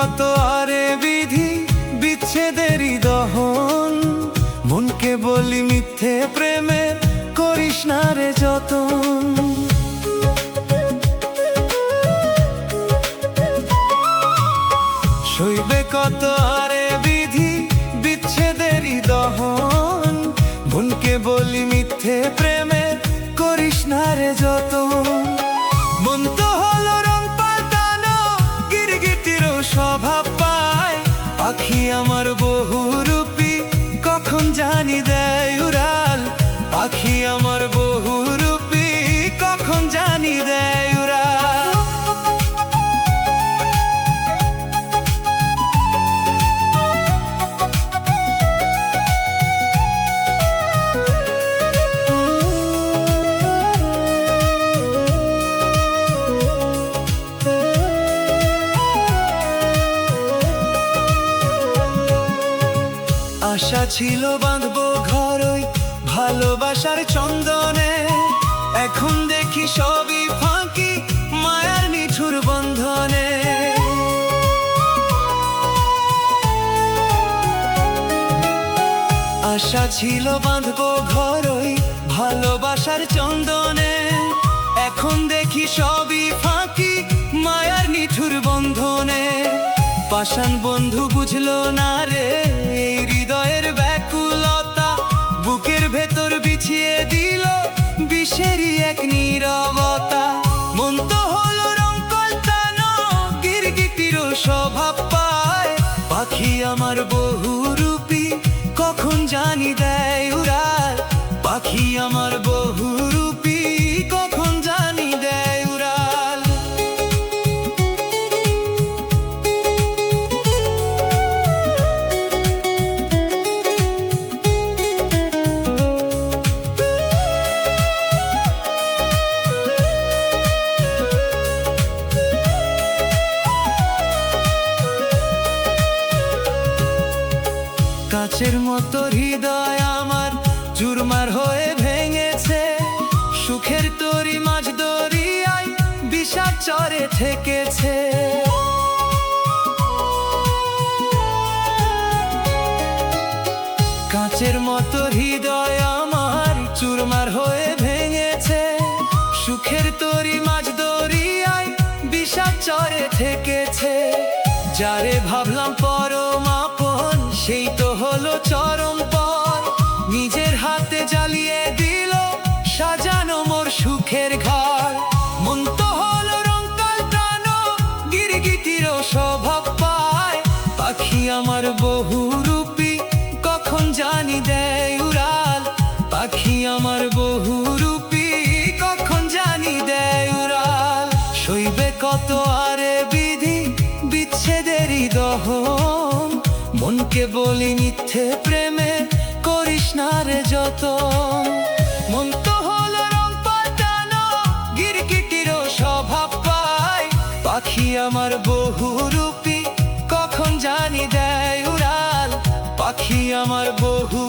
কত আরে বিধি বিচ্ছেদেরই দহন, মনকে বলি মিথ্যে প্রেমের করিস না রে যতন। সইবে কত আরে বিধি বিচ্ছেদেরই দহন, মনকে বলি মিথ্যে প্রেমের করিস না রে যতন। মন তো হলো রং পাল্টানো, গিরগিটিরও স্বভাব পায়, পাখি আমার বহুরূপী কখন জানি দেয় উড়াল, পাখি আমার বহুরূপী কখন জানি দেয় উড়াল। আশা ছিল বাঁধবো ঘর ওই ভালোবাসার চন্দনে, এখন দেখি সবই ফাঁকি মায়ার নিঠুর বন্ধনে। আশা ছিল বাঁধবো ঘর ওই ভালোবাসার চন্দনে, এখন দেখি সবই ফাঁকি মায়ার নিঠুর বন্ধনে। পাষাণ বন্ধু বুঝলো না রে এই হৃদয়ের ব্যাকুলতা, বুকের ভেতর বিছিয়ে দিল বিষেরই এক নীরবতা। মন তো হলো রং পাল্টানো, গিরগিটিরও স্বভাব পায়, পাখি আমার বহুরূপী কখন জানি দেয় উড়াল, পাখি আমার বহুরূপী কখন জানি দেয় উড়াল। কাচের মতো হৃদয় আমার চুরমার হয়ে ভেঙেছে, সুখের তরি মাঝ দরিয়ায় বিষাদ চরে থেকেছে। কাচের মতো হৃদয় আমার চুরমার হয়ে ভেঙেছে, সুখের তরি মাঝ দরিয়ায় বিষাদ চরে থেকেছে। যারে ভাবলাম পরম আপন সেই তো হলো চরম পর, নিজের হাতে জ্বালিয়ে দিল সাজানো মোর সুখের ঘর। মন তো হলো রং পাল্টানো, গিরগিটিরও স্বভাব পায়, পাখি আমার বহুরূপী কখন জানি দেয় উড়াল, পাখি আমার বহুরূপী কখন জানি দেয় উড়াল। সইবে কত আরে বিধি বিচ্ছেদেরই দহন, মনকে বলি মিথ্যে প্রেমে করিস না রে যতন। মন তো হলো রং পাল্টানো, গিরগিটিরও স্বভাব পায়, পাখি আমার বহুরূপী কখন জানি দেয় উড়াল, পাখি আমার বহু